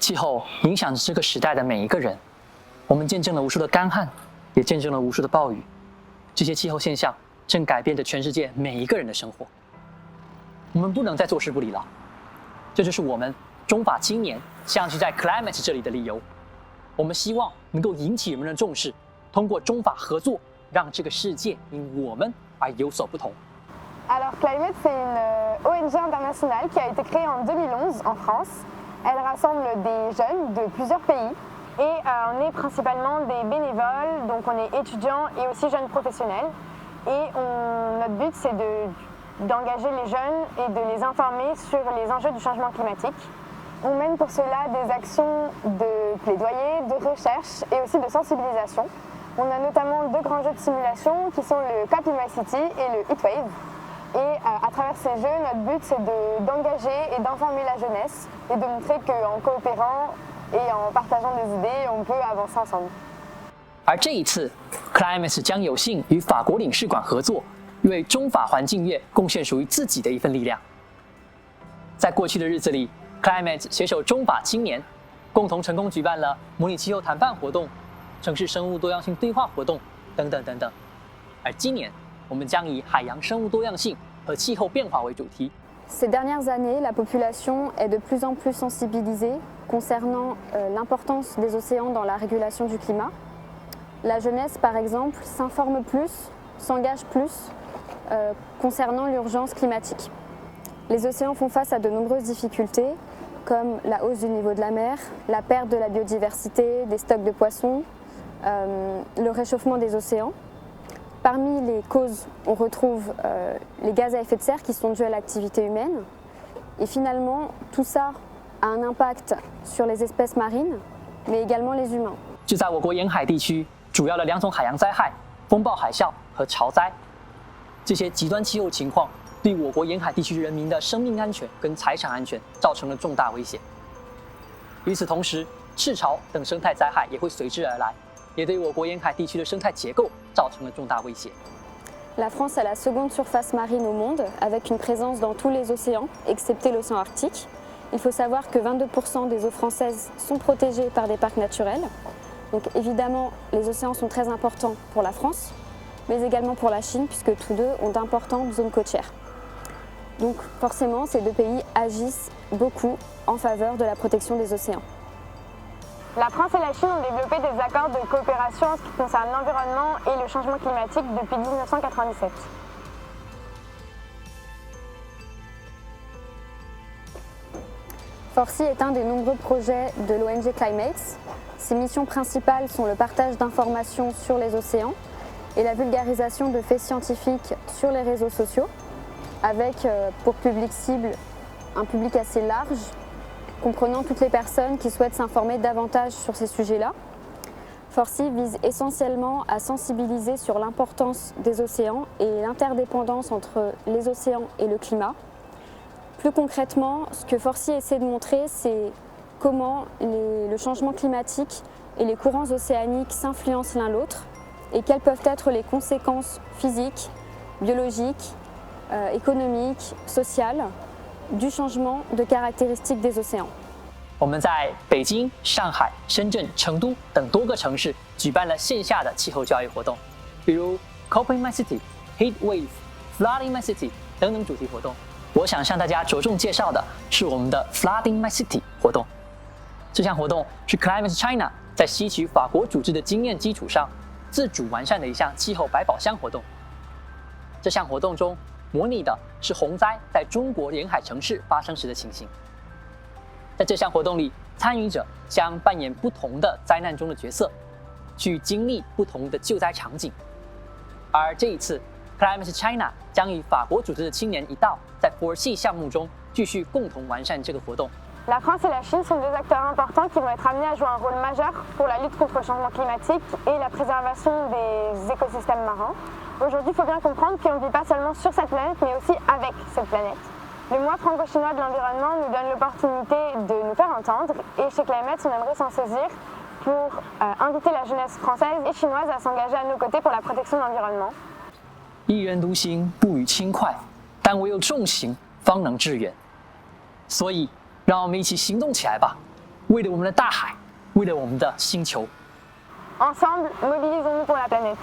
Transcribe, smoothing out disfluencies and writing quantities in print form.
气候影响着这个时代的每一个人，我们见证了无数的干旱，也见证了无数的暴雨。这些气候现象正改变着全世界每一个人的生活。我们不能再坐视不理了，这就是我们中法青年相聚在 Climate 这里的理由。我们希望能够引起人们的重视，通过中法合作，让这个世界因我们而有所不同。Alors Climate, c'est une ONG internationale qui a été créée en 2011 en France. Elle rassemble des jeunes de plusieurs pays et on est principalement des bénévoles, donc on est étudiants et aussi jeunes professionnels. Et notre but c'est d'engager les jeunes et de les informer sur les enjeux du changement climatique. On mène pour cela des actions de plaidoyer, de recherche et aussi de sensibilisation. On a notamment deux grands jeux de simulation qui sont le Capimacity et le Heatwave. Et à travers ces jeux, notre but c'est d'engager et d'informer la jeunesse et de montrer qu'en coopérant et en partageant des idées, on peut avancer ensemble. 而这一次 ，Climate 将有幸与法国领事馆合作，为中法环境月贡献属于自己的一份力量。在过去的日子里 ，Climate 携手中法青年，共同成功举办了模拟气候谈判活动、城市生物多样性对话活动等等等等。而今年，我们将以海洋生物多样性和气候变化为主题。Ces dernières années, la population est de plus en plus sensibilisée concernant l'importance des océans dans la régulation du climat. La jeunesse, par exemple, s'informe plus, s'engage plus concernant l'urgence climatique. Les océans font face à de nombreuses difficultés, comme la hausse du niveau de la mer, la perte de la biodiversité, des stocks de poissons, le réchauffement des océans. Parmi les causes, on retrouve les gaz à effet de serre qui sont dus à l'activité humaine. Et finalement, tout ça a un impact sur les espèces marines, mais également les humains. 就在我国沿海地区，主要的两种海洋灾害——风暴海啸和潮灾，这些极端气候情况对我国沿海地区人民的生命安全跟财产安全造成了重大威胁。与此同时，赤潮等生态灾害也会随之而来，也对我国沿海地区的生态结构造成了重大威胁。La France a la seconde surface marine au monde, avec une présence dans tous les océans, excepté l'océan Arctique. Il faut savoir que 22% des eaux françaises sont protégées par des parcs naturels. Donc évidemment, les océans sont très importants pour la France, mais également pour la Chine, puisque tous deux ont d'importantes zones côtières. Donc forcément, ces deux pays agissent beaucoup en faveur de la protection des océans. La France et la Chine ont développé des accords de coopération en ce qui concerne l'environnement et le changement climatique depuis 1997. FORCI est un des nombreux projets de l'ONG Climate. Ses missions principales sont le partage d'informations sur les océans et la vulgarisation de faits scientifiques sur les réseaux sociaux, avec pour public cible un public assez large, comprenant toutes les personnes qui souhaitent s'informer davantage sur ces sujets-là. FORCI vise essentiellement à sensibiliser sur l'importance des océans et l'interdépendance entre les océans et le climat. Plus concrètement, ce que FORCI essaie de montrer, c'est comment le changement climatique et les courants océaniques s'influencent l'un l'autre et quelles peuvent être les conséquences physiques, biologiques, économiques, sociales du changement de caractéristiques des océans. 我们在北京、上海、深圳、成都等多个城市举办了线下的气候教育活动，比如 Coping My City、Heat Wave、Flooding My City 等等主题活动。我想向大家着重介绍的是我们的 Flooding My City 活动。这项活动是 Climate China 在吸取法国组织的经验基础上，自主完善的一项气候百宝箱活动。这项活动中模拟的是洪灾在中国沿海城市发生时的情形。在这项活动里，参与者将扮演不同的灾难中的角色，去经历不同的救灾场景。而这一次 Climate China 将与法国组织的青年一道，在 FORCI 项目中继续共同完善这个活动。La France et la Chine sont deux acteurs importants qui vont être amenés à jouer un rôle majeur pour la lutte contre le changement climatique et la préservation des écosystèmes marins. Aujourd'hui, il faut bien comprendre qu'on ne vit pas seulement sur cette planète, mais aussi avec cette planète. Le mois franco-chinois de l'environnement nous donne l'opportunité de nous faire entendre et chez Climate, on aimerait s'en saisir pour inviter la jeunesse française et chinoise à s'engager à nos côtés pour la protection de l'environnement. 一人独行，不与轻快，但唯有众行，方能致远。所以，让我们一起行动起来吧！为了我们的大海，为了我们的星球。 Ensemble, mobilisons-nous pour la planète.